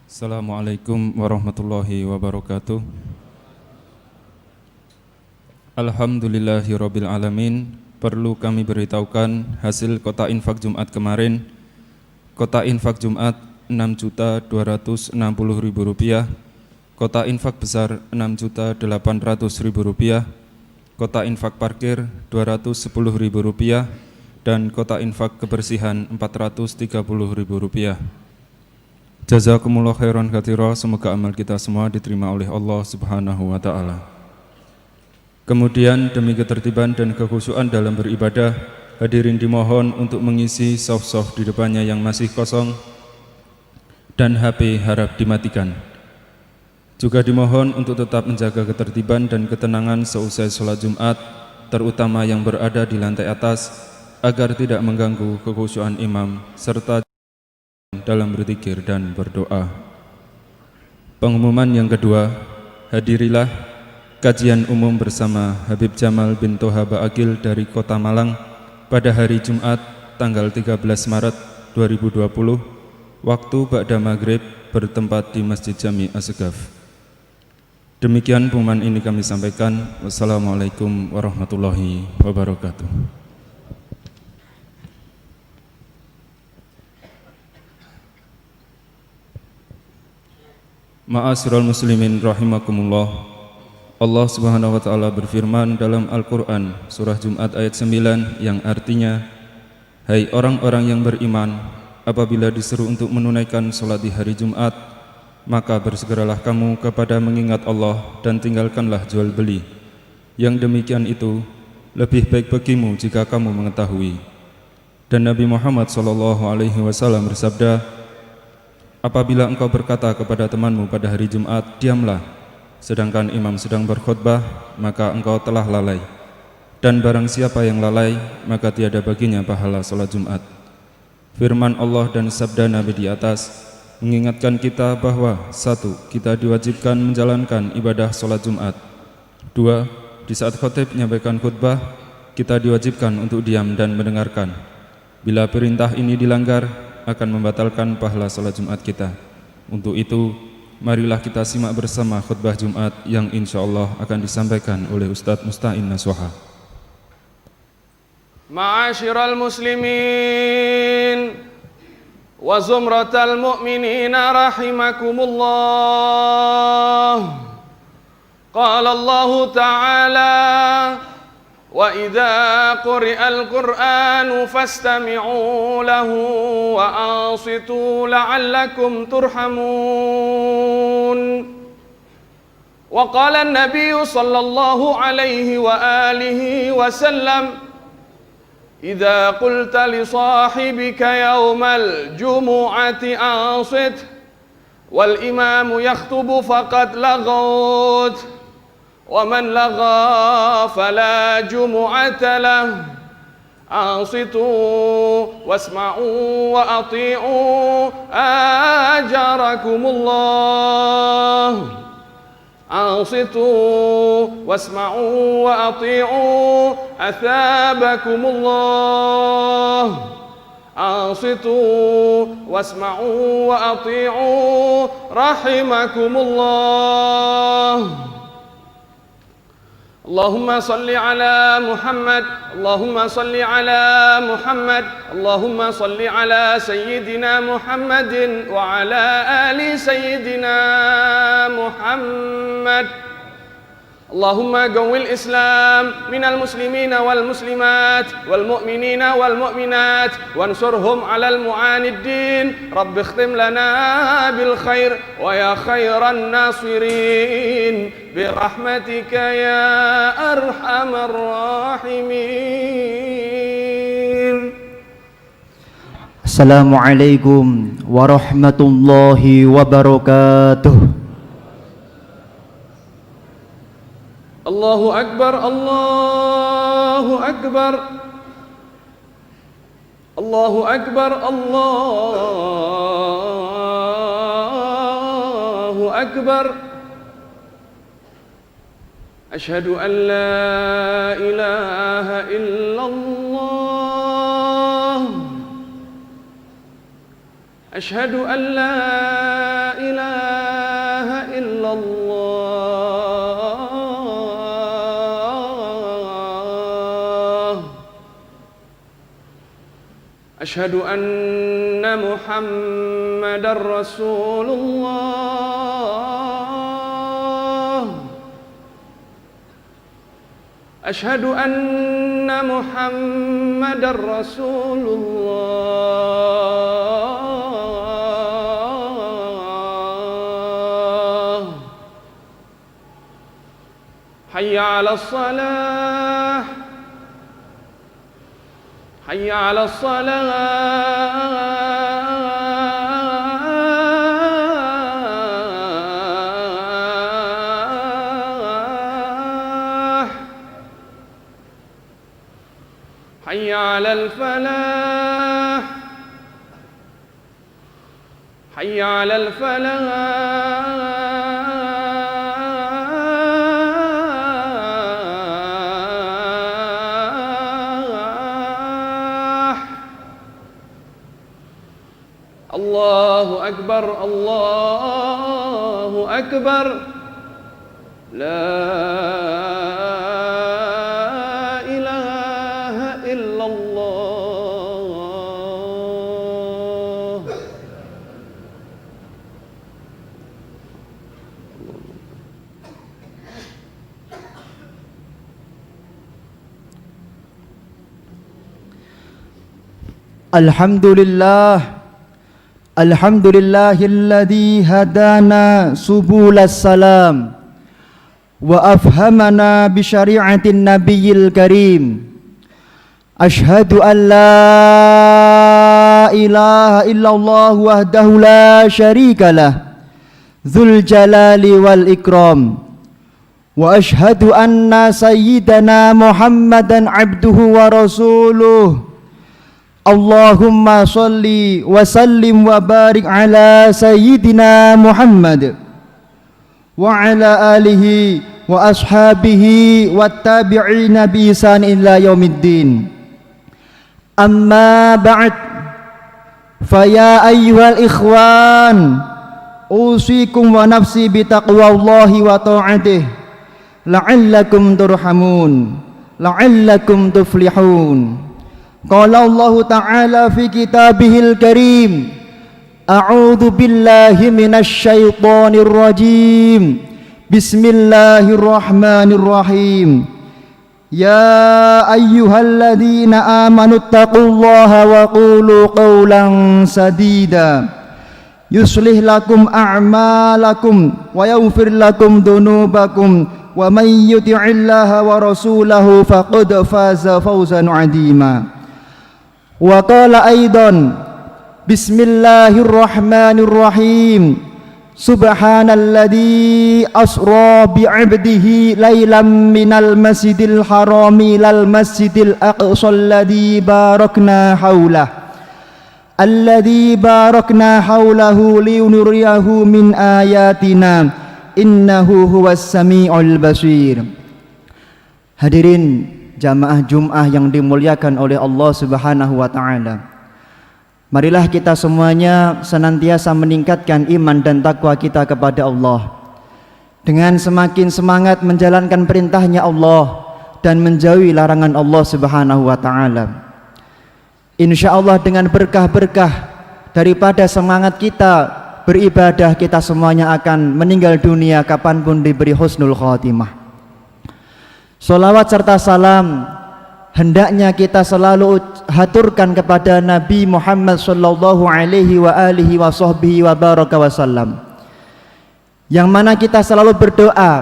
Assalamualaikum warahmatullahi wabarakatuh. Alhamdulillahirabbil alamin. Perlu kami beritahukan hasil kota infak Jumat kemarin. Kota infak Jumat Rp6.260.000, kota infak besar Rp6.800.000, kota infak parkir Rp210.000, dan kota infak kebersihan Rp430.000. Jazakumullah khairan katsira. Semoga amal kita semua diterima oleh Allah Subhanahu wa taala. Kemudian demi ketertiban dan kekhusyuan dalam beribadah, hadirin dimohon untuk mengisi saf-saf di depannya yang masih kosong dan HP harap dimatikan. Juga dimohon untuk tetap menjaga ketertiban dan ketenangan seusai sholat Jumat, terutama yang berada di lantai atas, agar tidak mengganggu kekhusyuan imam serta dalam berzikir dan berdoa. Pengumuman yang kedua, hadirilah kajian umum bersama Habib Jamal bin Toha Ba'akil dari Kota Malang pada hari Jumat tanggal 13 Maret 2020, waktu ba'da maghrib, bertempat di Masjid Jami Asgaf. Demikian pengumuman ini kami sampaikan. Wassalamualaikum warahmatullahi wabarakatuh. Ma'asyiral muslimin rahimakumullah. Allah Subhanahu wa taala berfirman dalam Al-Qur'an surah Jumat ayat 9 yang artinya, hai orang-orang yang beriman, apabila diseru untuk menunaikan salat di hari Jumat, maka bersegeralah kamu kepada mengingat Allah dan tinggalkanlah jual beli. Yang demikian itu lebih baik bagimu jika kamu mengetahui. Dan Nabi Muhammad SAW bersabda, apabila engkau berkata kepada temanmu pada hari Jumat, diamlah, sedangkan imam sedang berkhutbah, maka engkau telah lalai. Dan barang siapa yang lalai, maka tiada baginya pahala salat Jumat. Firman Allah dan sabda Nabi di atas mengingatkan kita bahwa 1. Kita diwajibkan menjalankan ibadah salat Jumat. 2. Di saat khatib menyampaikan khutbah, kita diwajibkan untuk diam dan mendengarkan. Bila perintah ini dilanggar, akan membatalkan pahala salat Jumat kita. Untuk itu, marilah kita simak bersama khutbah Jumat yang insyaallah akan disampaikan oleh Ustadz Musta'in Nasuha. Ma'asyiral muslimin wa zumratal mu'minina rahimakumullah. Qala Allah Ta'ala, wa idza quri'al Qur'anu fastami'u lahu wa ansitu la'allakum turhamun. Wa qala an-nabiy sallallahu alaihi wa alihi wa sallam, idza qulta li sahibika yawmal jumu'ati ansit wal imamu yakhtubu faqad laghawt ومن لغى فلا جمعة له أنصتوا واسمعوا وأطيعوا آجركم الله أنصتوا واسمعوا وأطيعوا أثابكم الله أنصتوا واسمعوا وأطيعوا رحمكم الله اللهم صل على محمد اللهم صل على محمد اللهم صل على سيدنا محمد وعلى آل سيدنا محمد اللهم قو الإسلام من المسلمين والمسلمات والمؤمنين والمؤمنات وانصرهم على المعاندين رب اختم لنا بالخير ويا خير الناصرين برحمتك يا أرحم الراحمين. Assalamualaikum warahmatullahi wabarakatuh. الله أكبر الله أكبر الله أكبر الله أكبر أشهد أن لا إله إلا الله أشهد أن لا إله أشهد أن محمدا رسول الله أشهد أن محمدا رسول الله حي على الصلاة حي على الصلاة حي على الفلاح حي على الفلاح الله أكبر الله أكبر لا إله إلا الله Alhamdulillahilladzi hadana subulas salam wa afhamana bi syari'atin nabiyil karim. Ashhadu an la ilaha illallah wahdahu la syarikalah dzul jalali wal ikram. Wa ashhadu anna sayyidana Muhammadan abduhu wa rasuluh. Allahumma salli wa sallim wa barik ala sayyidina Muhammad wa ala alihi wa ashabihi wa tabi'ina bi ihsan ila yaumiddin. Amma ba'd, faya ayyuhal ikhwan, usikum wa nafsi bi taqwallahi wa ta'atih la'allakum turhamun la'allakum tuflihun. Qala Allah Ta'ala fi kitabihil karim, a'udzu billahi minasy syaithanir rajim. Bismillahirrahmanirrahim. Ya ayyuhalladzina amanu taqullaha wa qulu qawlan sadida yuslih lakum a'malakum wa yaghfir lakum dhunubakum wa may yuti'illaha wa rasulahu faqad faza fawzan 'azima. Wa qala aidan, bismillahirrahmanirrahim, subhanalladzi asra bi'abdihi lailam minal masjidil harami lal masjidil aqsa alladzi barakna haulahu liunuriyahu min ayatina innahu huwas sami'ul basir. Hadirin jamaah Jum'ah yang dimuliakan oleh Allah Subhanahu wa taala. Marilah kita semuanya senantiasa meningkatkan iman dan takwa kita kepada Allah dengan semakin semangat menjalankan perintahnya Allah dan menjauhi larangan Allah Subhanahu wa taala. Insyaallah dengan berkah-berkah daripada semangat kita beribadah, kita semuanya akan meninggal dunia kapanpun diberi husnul khatimah. Salawat serta salam hendaknya kita selalu haturkan kepada Nabi Muhammad sallallahu alaihi wa alihi wa sahbihi wa baraka wasallam, yang mana kita selalu berdoa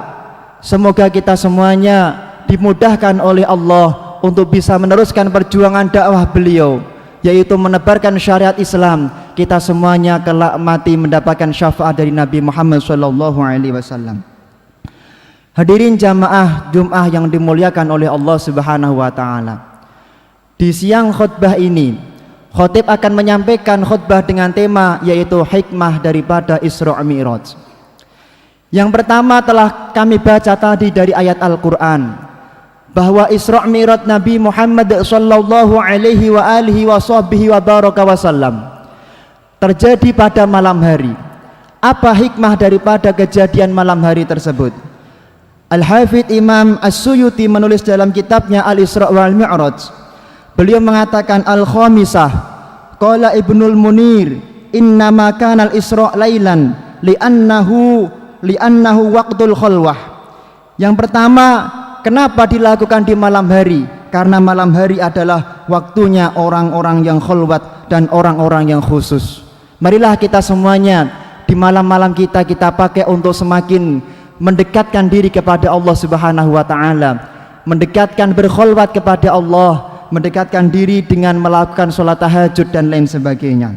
semoga kita semuanya dimudahkan oleh Allah untuk bisa meneruskan perjuangan dakwah beliau, yaitu menebarkan syariat Islam. Kita semuanya kelak mati mendapatkan syafaat dari Nabi Muhammad sallallahu alaihi wasallam. Hadirin jamaah Jum'ah yang dimuliakan oleh Allah Subhanahu wa taala. Di siang khutbah ini, khatib akan menyampaikan khutbah dengan tema yaitu hikmah daripada Isra Mi'raj. Yang pertama telah kami baca tadi dari ayat Al-Qur'an bahwa Isra Mi'raj Nabi Muhammad sallallahu alaihi wa alihi wa sahbihi wa baraka wasallam terjadi pada malam hari. Apa hikmah daripada kejadian malam hari tersebut? Al-Hafidh Imam As-Suyuti menulis dalam kitabnya Al-Isra wal Mi'raj, beliau mengatakan al-khamisah Qala Ibnul Munir, innama kana al-Isra' lailan li'annahu waqtul khalwah. Yang pertama, kenapa dilakukan di malam hari? Karena malam hari adalah waktunya orang-orang yang khalwat dan orang-orang yang khusus. Marilah kita semuanya di malam-malam kita pakai untuk semakin mendekatkan diri kepada Allah Subhanahu wa taala, mendekatkan berkholwat kepada Allah, mendekatkan diri dengan melakukan sholat tahajud dan lain sebagainya.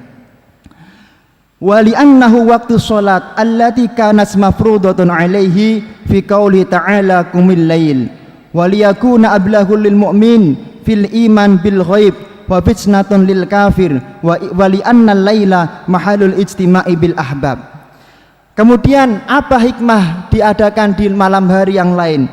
Wa li'annahu waqtu sholat allati kanat mafruḍatun 'alaihi fi qouli ta'ala qumil lail wa liyakuna ablahul lil mu'min fil iman bil ghaib wa fitnatun lil kafir wa li'anna al-laila mahalul ijtima'i bil ahbab. Kemudian apa hikmah diadakan di malam hari yang lain?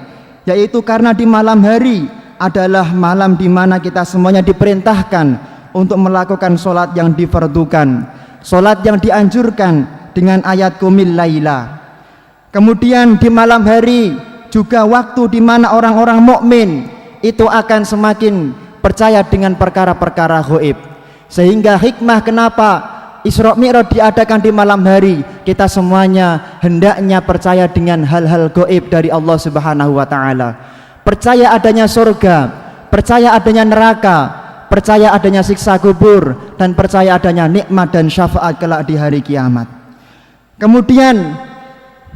Yaitu karena di malam hari adalah malam di mana kita semuanya diperintahkan untuk melakukan sholat yang difardukan, sholat yang dianjurkan dengan ayat qumil laila. Kemudian di malam hari juga waktu di mana orang-orang mukmin itu akan semakin percaya dengan perkara-perkara gaib. Sehingga hikmah kenapa Isra Mi'raj diadakan di malam hari, kita semuanya hendaknya percaya dengan hal-hal gaib dari Allah Subhanahu wa taala. Percaya adanya surga, percaya adanya neraka, percaya adanya siksa kubur, dan percaya adanya nikmat dan syafaat kelak di hari kiamat. Kemudian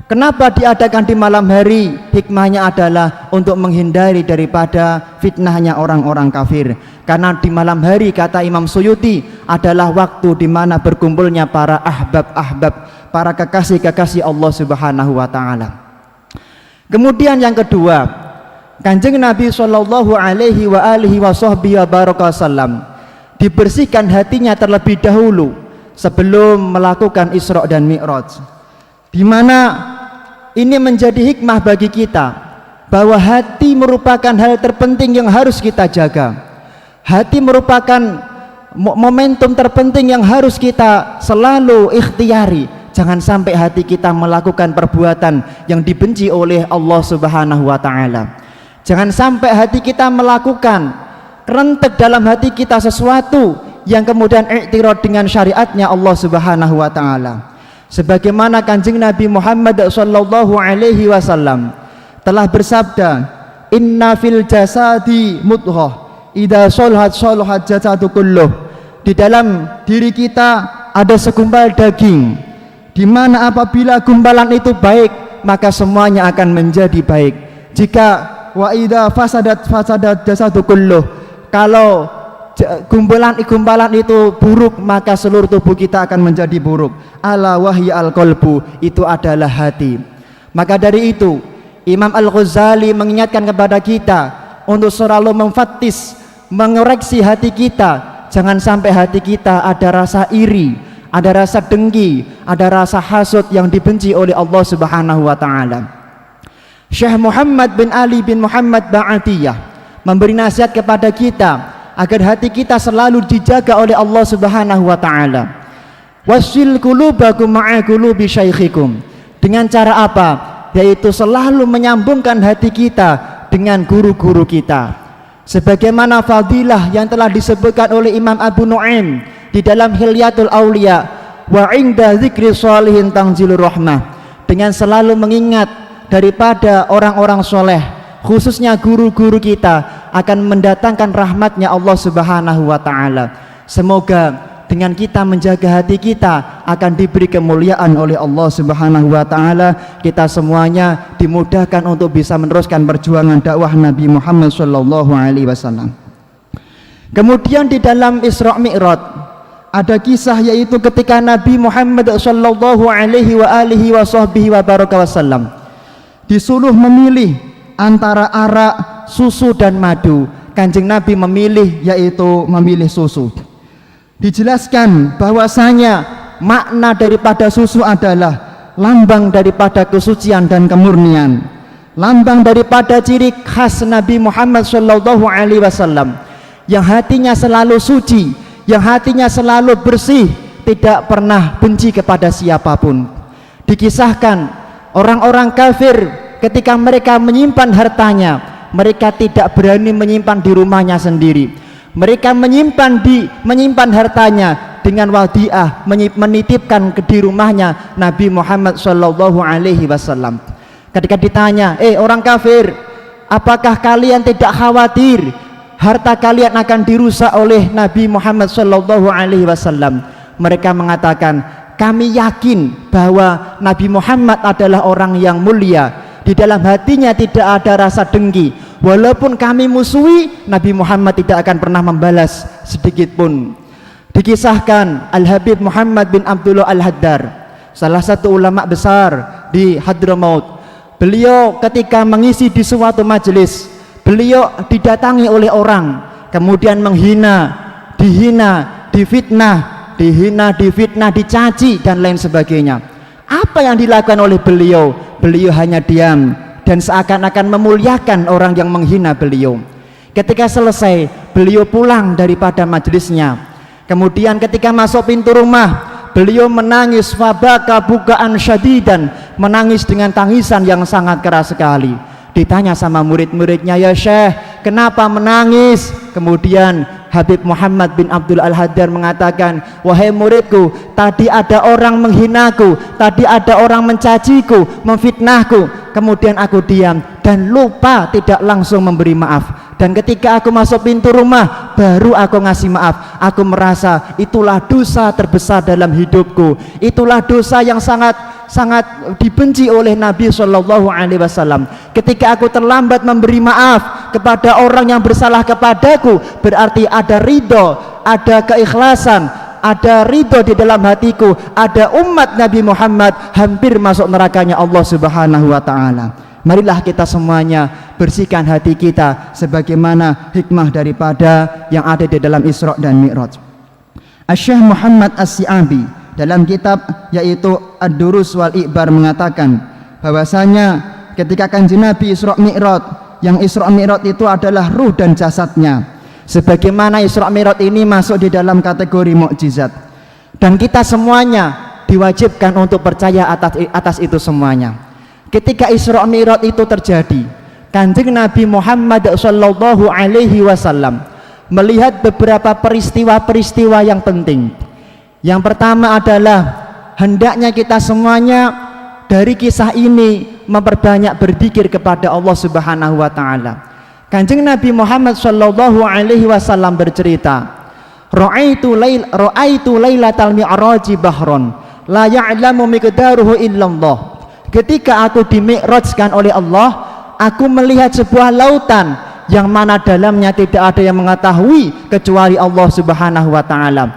kenapa diadakan di malam hari? Hikmahnya adalah untuk menghindari daripada fitnahnya orang-orang kafir. Karena di malam hari, kata Imam Suyuti, adalah waktu di mana berkumpulnya para ahbab-ahbab, para kekasih-kekasih Allah Subhanahu wa taala. Kemudian yang kedua, Kanjeng Nabi sallallahu alaihi wa alihi wasallam dibersihkan hatinya terlebih dahulu sebelum melakukan Isra dan Mi'raj. Di mana ini menjadi hikmah bagi kita bahwa hati merupakan hal terpenting yang harus kita jaga. Hati merupakan momentum terpenting yang harus kita selalu ikhtiari. Jangan sampai hati kita melakukan perbuatan yang dibenci oleh Allah Subhanahu wa taala. Jangan sampai hati kita melakukan rentek dalam hati kita sesuatu yang kemudian i'tirad dengan syariatnya Allah Subhanahu wa taala. Sebagaimana Kanjeng Nabi Muhammad sallallahu alaihi wasallam telah bersabda, "Inna fil jasadi mudghah, idza salahat salahat jasadu kulluh." Di dalam diri kita ada segumpal daging, di mana apabila gumpalan itu baik, maka semuanya akan menjadi baik. Jika wa idza fasadat jasadu kulluh, kalau gumpalan itu buruk, maka seluruh tubuh kita akan menjadi buruk. Ala wahyi al-qalbu, itu adalah hati. Maka dari itu Imam Al-Ghazali mengingatkan kepada kita untuk selalu memfattis, mengoreksi hati kita. Jangan sampai hati kita ada rasa iri, ada rasa dengki, ada rasa hasud yang dibenci oleh Allah Subhanahu wa taala. Syekh Muhammad bin Ali bin Muhammad Ba'atiyah memberi nasihat kepada kita agar hati kita selalu dijaga oleh Allah Subhanahu wa taala. Wasil qulubakum ma'a qulubi syaikhikum. Dengan cara apa? Yaitu selalu menyambungkan hati kita dengan guru-guru kita. Sebagaimana fadilah yang telah disebutkan oleh Imam Abu Nu'aim di dalam Hilyatul Auliya, wa 'inda dzikri sholihin tanzilur rahmah. Dengan selalu mengingat daripada orang-orang soleh, khususnya guru-guru kita, akan mendatangkan rahmatnya Allah Subhanahu wa ta'ala. Semoga dengan kita menjaga hati kita akan diberi kemuliaan oleh Allah Subhanahu wa ta'ala. Kita semuanya dimudahkan untuk bisa meneruskan perjuangan dakwah Nabi Muhammad sallallahu alaihi wasallam. Kemudian di dalam Isra Mi'raj ada kisah, yaitu ketika Nabi Muhammad sallallahu alaihi wasallam disuruh memilih antara arak, susu dan madu. Kanjeng Nabi memilih, yaitu memilih susu. Dijelaskan bahwasanya makna daripada susu adalah lambang daripada kesucian dan kemurnian, lambang daripada ciri khas Nabi Muhammad sallallahu alaihi wasallam yang hatinya selalu suci, yang hatinya selalu bersih, tidak pernah benci kepada siapapun. Dikisahkan orang-orang kafir ketika mereka menyimpan hartanya, mereka tidak berani menyimpan di rumahnya sendiri. Mereka menyimpan hartanya dengan wadiah, menitipkan di rumahnya Nabi Muhammad sallallahu alaihi wasallam. Ketika ditanya, orang kafir, apakah kalian tidak khawatir harta kalian akan dirusak oleh Nabi Muhammad sallallahu alaihi wasallam? Mereka mengatakan, kami yakin bahwa Nabi Muhammad adalah orang yang mulia. Di dalam hatinya tidak ada rasa dengki. Walaupun kami musuhi, Nabi Muhammad tidak akan pernah membalas sedikit pun. Dikisahkan Al-Habib Muhammad bin Abdullah Al-Haddar, salah satu ulama besar di Hadramaut. Beliau ketika mengisi di suatu majelis, beliau didatangi oleh orang, kemudian menghina, difitnah, dicaci dan lain sebagainya. Apa yang dilakukan oleh beliau? Beliau hanya diam dan seakan-akan memuliakan orang yang menghina beliau. Ketika selesai, beliau pulang daripada majelisnya. Kemudian ketika masuk pintu rumah, beliau menangis, fabaka bukaan syadidan, menangis dengan tangisan yang sangat keras sekali. Ditanya sama murid-muridnya, ya Syekh, kenapa menangis? Kemudian Habib Muhammad bin Abdul Al-Haddar mengatakan, wahai muridku, tadi ada orang menghinaku, tadi ada orang mencaciku, memfitnahku, kemudian aku diam dan lupa tidak langsung memberi maaf. Dan ketika aku masuk pintu rumah, baru aku ngasih maaf. Aku merasa itulah dosa terbesar dalam hidupku, itulah dosa yang sangat dibenci oleh Nabi Shallallahu Alaihi Wasallam. Ketika aku terlambat memberi maaf kepada orang yang bersalah kepadaku, berarti ada ridho, ada keikhlasan, ada ridho di dalam hatiku, ada umat Nabi Muhammad hampir masuk nerakanya Allah Subhanahu Wa Taala. Marilah kita semuanya bersihkan hati kita sebagaimana hikmah daripada yang ada di dalam Isra dan Mi'raj. Asy-Syaikh Muhammad As-Si'abi dalam kitab yaitu Ad-Durus wal Iqbar mengatakan bahwasanya ketika Kanjeng Nabi Isra Mi'raj, yang Isra Mi'raj itu adalah ruh dan jasadnya, sebagaimana Isra Mi'raj ini masuk di dalam kategori mukjizat, dan kita semuanya diwajibkan untuk percaya atas itu semuanya. Ketika Isra Mi'raj itu terjadi, Kanjeng Nabi Muhammad sallallahu alaihi wasallam melihat beberapa peristiwa-peristiwa yang penting. Yang pertama adalah hendaknya kita semuanya dari kisah ini memperbanyak berzikir kepada Allah Subhanahu wa taala. Kanjeng Nabi Muhammad sallallahu alaihi wasallam bercerita, Ra'aitu lailatal mi'raji bahron la ya'lamu miqdaruhu illallah. Ketika aku dimi'rajkan oleh Allah, aku melihat sebuah lautan yang mana dalamnya tidak ada yang mengetahui kecuali Allah Subhanahu wa taala.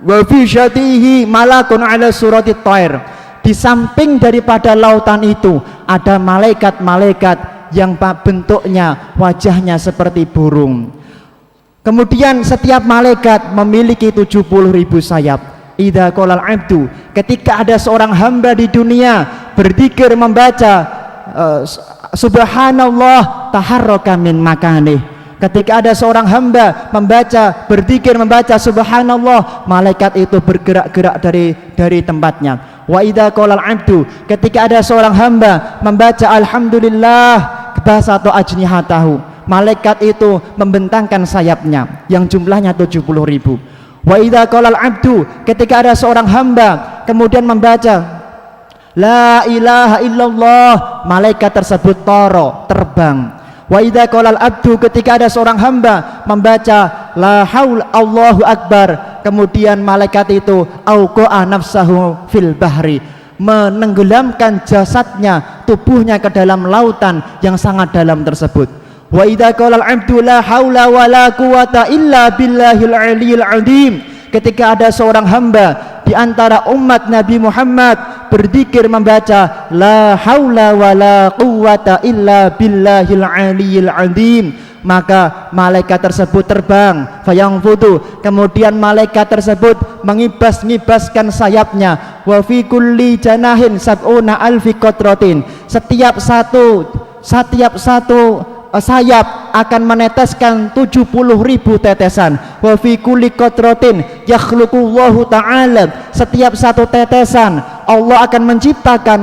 Wa fi syatihi malakun ala surati thair. Di samping daripada lautan itu ada malaikat-malaikat yang bentuknya, wajahnya seperti burung. Kemudian setiap malaikat memiliki 70.000 sayap. Idza qalal abdu, ketika ada seorang hamba di dunia berzikir membaca subhanallah taharraka min makanih. Ketika ada seorang hamba berzikir membaca subhanallah, malaikat itu bergerak-gerak dari tempatnya. Wa idza qalal abdu, ketika ada seorang hamba membaca alhamdulillah basata ajnihatahu, malaikat itu membentangkan sayapnya yang jumlahnya 70.000. Wa idza qalal abdu, ketika ada seorang hamba kemudian membaca la ilaha illallah, malaikat tersebut terbang. Wa idza qalal abdu, ketika ada seorang hamba membaca la haul Allahu akbar, kemudian malaikat itu auqa nafsahu fil bahri, menenggelamkan jasadnya, tubuhnya ke dalam lautan yang sangat dalam tersebut. Wa idza qalal abdu la haula wala quwata illa billahil aliyil azim, ketika ada seorang hamba di antara umat Nabi Muhammad berzikir membaca la haula wala quwata illa billahil aliyil azim, maka malaikat tersebut terbang, fayangfudu, kemudian malaikat tersebut mengibas-ngibaskan sayapnya. Wa fi kulli janahin sab'una alfi qatratin, setiap satu sayap akan meneteskan 70.000 tetesan. Wa fi kulli qatratin yakhluqullahu ta'ala, setiap satu tetesan Allah akan menciptakan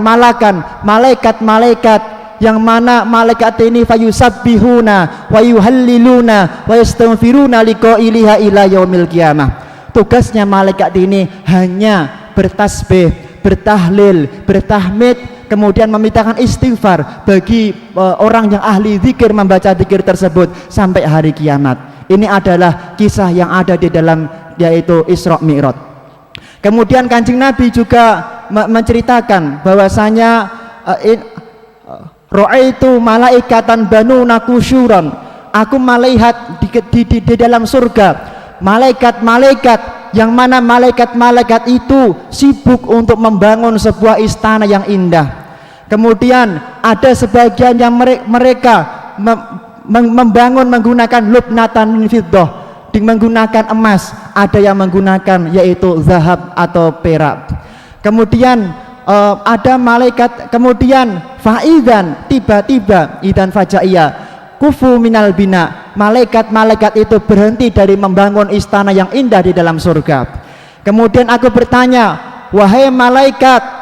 malaikat-malaikat yang mana malaikat ini fayusabbihuna wa yuhalliluna wa yastaghfiruna liqailiha ila yaumil qiyamah. Tugasnya malaikat ini hanya bertasbih, bertahlil, bertahmid, kemudian memintakan istighfar bagi orang yang ahli zikir membaca zikir tersebut sampai hari kiamat. Ini adalah kisah yang ada di dalam yaitu Isra Mi'raj. Kemudian Kanjeng Nabi juga menceritakan bahwasanya ra'aitu malaikatan banuna kusyuran. Aku melihat di dalam surga malaikat-malaikat yang mana malaikat-malaikat itu sibuk untuk membangun sebuah istana yang indah. Kemudian ada sebagian yang mereka membangun menggunakan lubnatan min fiddah, menggunakan emas, ada yang menggunakan yaitu zahab atau perak. Kemudian ada malaikat, kemudian faidan, tiba-tiba idan fajaiyah kufu minal bina, malaikat-malaikat itu berhenti dari membangun istana yang indah di dalam surga. Kemudian aku bertanya, wahai malaikat,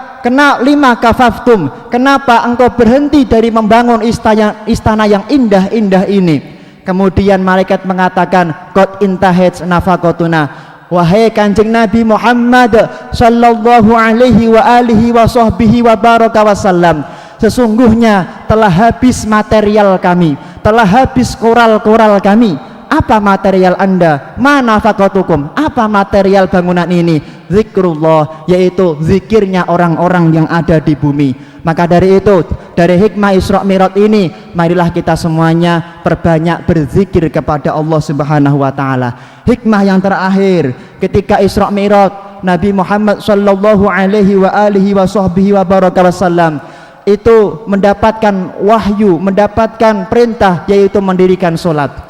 lima kafaftum, kenapa engkau berhenti dari membangun istana yang indah-indah ini? Kemudian malaikat mengatakan, qad intahats nafaqatuna, wahai Kanjeng Nabi Muhammad sallallahu alaihi wa alihi wa sahbihi wa baraka wasallam, sesungguhnya telah habis material kami, telah habis koral-koral kami. Apa material Anda? Mana nafaqatukum? Apa material bangunan ini? Zikrullah, yaitu zikirnya orang-orang yang ada di bumi. Maka dari itu, dari hikmah Isra Mi'raj ini, marilah kita semuanya perbanyak berzikir kepada Allah Subhanahu wa taala. Hikmah yang terakhir, ketika Isra Mi'raj, Nabi Muhammad sallallahu alaihi wa alihi wa sahbihi wa baraka wasallam itu mendapatkan wahyu, mendapatkan perintah, yaitu mendirikan salat.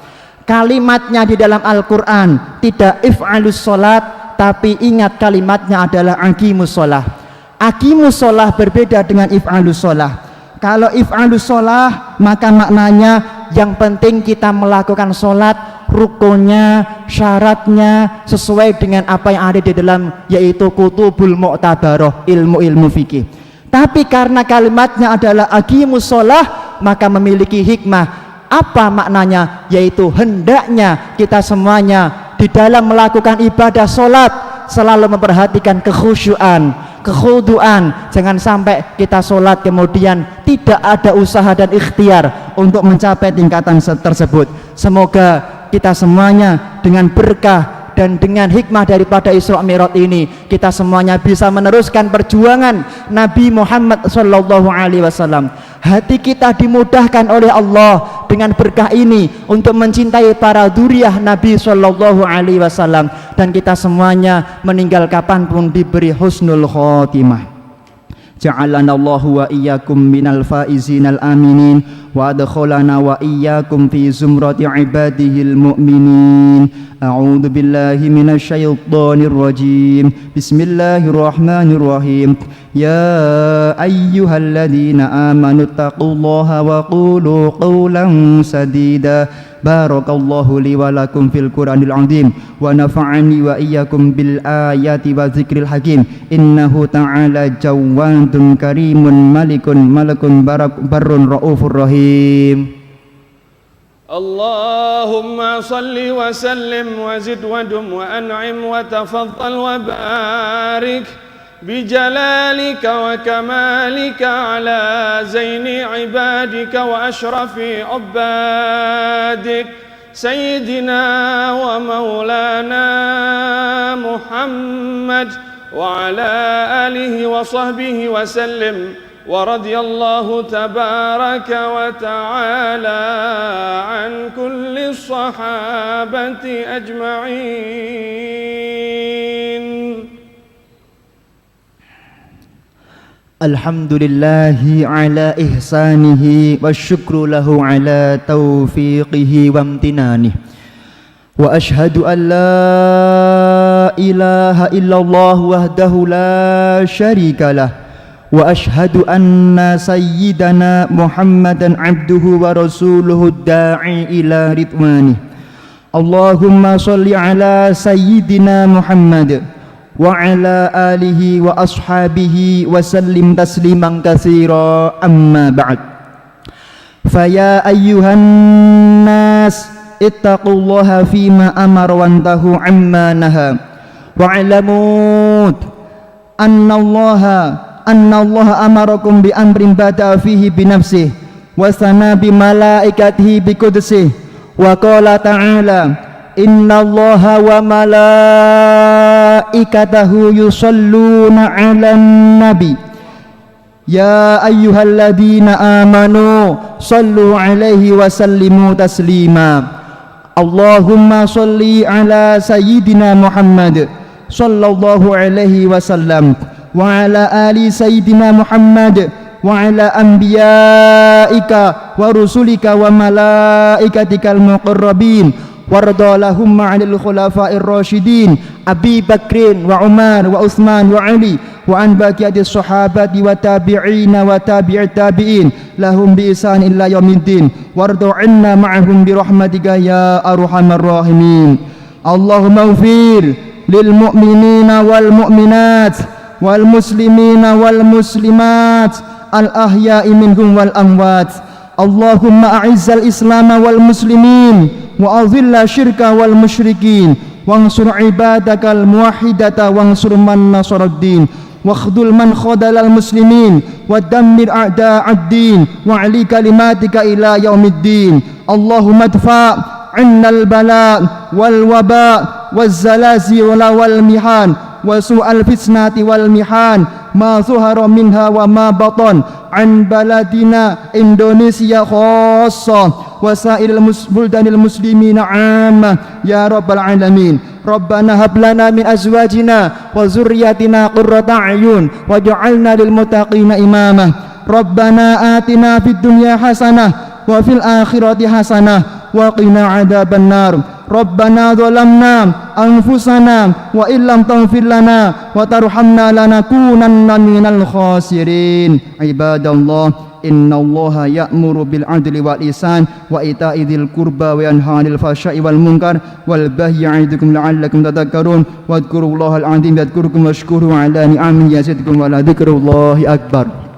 Kalimatnya di dalam Al-Quran tidak if'alus sholat, tapi ingat kalimatnya adalah aqimus sholah. Aqimus sholah berbeda dengan if'alus sholah. Kalau if'alus sholah maka maknanya yang penting kita melakukan sholat, rukunnya, syaratnya sesuai dengan apa yang ada di dalam yaitu kutubul mu'tabaroh, ilmu-ilmu fikih. Tapi karena kalimatnya adalah aqimus sholah, maka memiliki hikmah. Apa maknanya? Yaitu hendaknya kita semuanya di dalam melakukan ibadah sholat selalu memperhatikan kekhusyuan, kekhuduan. Jangan sampai kita sholat kemudian tidak ada usaha dan ikhtiar untuk mencapai tingkatan tersebut. Semoga kita semuanya dengan berkah dan dengan hikmah daripada Isra Mi'raj ini, kita semuanya bisa meneruskan perjuangan Nabi Muhammad sallallahu alaihi wasallam. Hati kita dimudahkan oleh Allah dengan berkah ini untuk mencintai para dzurriyyah Nabi sallallahu alaihi wasallam, dan kita semuanya meninggal kapanpun diberi husnul khotimah. Ja'alana Allahu wa iyyakum minal faizinal aminin wa adkhalana wa iyyakum fi zumrati ibadihil mu'minin. A'udzu billahi minasy syaithanir rajim. Bismillahirrahmanirrahim. Ya ayyuhalladzina amanu taqullaha wa qulu qawlan sadida. Barakallahu li wa lakum fil Qur'anil azim wa nafa'ani wa iyyakum bil ayati wa dzikril hakim. Innahu ta'ala jawadun karimun malakun barrun raufur rahim. Allahumma salli wa sallim wa zid wa dum wa an'im wa tafaddal wa barik بجلالك وكمالك على زين عبادك وأشرف عبادك سيدنا ومولانا محمد وعلى آله وصحبه وسلم ورضي الله تبارك وتعالى عن كل الصحابة أجمعين. Alhamdulillahi ala ihsanihi wa syukru lahu ala taufiqihi wa amtinanihi. Wa ashhadu an la ilaha illallah wahdahu la syarika lah. Wa ashhadu anna sayyidana Muhammadan abduhu wa rasuluhu da'i ila ridwanih. Allahumma salli ala sayyidina Muhammad wa ala alihi wa ashabihi wa sallim tasliman katsira, amma ba'd. Faya ayyuhan nas ittaqullaha fima amara wantahu amma naha wa'lamu annallaha amarakum bi amrin bada'a fihi bi nafsihi wa sana bi malaikatihi bi qudsihi wa qala ta'ala innallaha wa malaikatahu yusalluna 'alan nabi ya ayyuhalladzina amanu sallu 'alaihi wa sallimu taslima Allahumma salli ala sayyidina Muhammad sallallahu alaihi wasallam wa ala ali sayyidina Muhammad wa ala anbiyaika wa rusulika wa malaikatikal muqarrabin warda lahumma 'anil khulafa'ir rasyidin Abi Bakrin wa Umar wa Utsman wa Ali wa an baqiyatis sahabati wa tabi'ina wa tabi'it tabi'in lahum bi ihsan illa yaumiddin warda 'anna ma'ahum bi rahmatika ya arhamar rahimin Allahumma ighfir lil mu'minina wal mu'minat wal muslimina wal muslimat al ahya'i minhum wal amwat Allahumma a'izzal islam wal muslimin wa adhilla syirka wal musyrikin wansur ibadakal muwahhidata wansur man nasaraddin wakhdul man khadalal muslimin wa dammir a'da'ad-din wa 'ali kalimatika ila yaumiddin Allahumma adfa' 'annal bala' wal waba' waz zalazil wal mihan wa su'al fitnati wal mihan ma zuhara minha wa ma batan an baladina Indonesia khassa wa sa'iril buldanil muslimina 'amma ya rabbal alamin Rabbana hab lana min azwajina wa dzurriyyatina qurrata a'yun waj'alna lil muttaqina imama Rabbana atina fid dunya hasanah wa fil akhirati hasanah wa qina adzaban nar Rabbana zalamna anfusana wa illam taghfir lana wa tarhamna lanakunanna minal khasirin ibadallah innallaha ya'muru bil 'adli wal ihsan wa ita'i dzil qurba wa yanha 'anil fahsya'i wal munkar wal baghi 'idukum la'allakum tadhakkarun wadhkurullahal 'azim yadhkurukum washkuru 'ala ni'amihi yazidkum wa la dzikrullahi akbar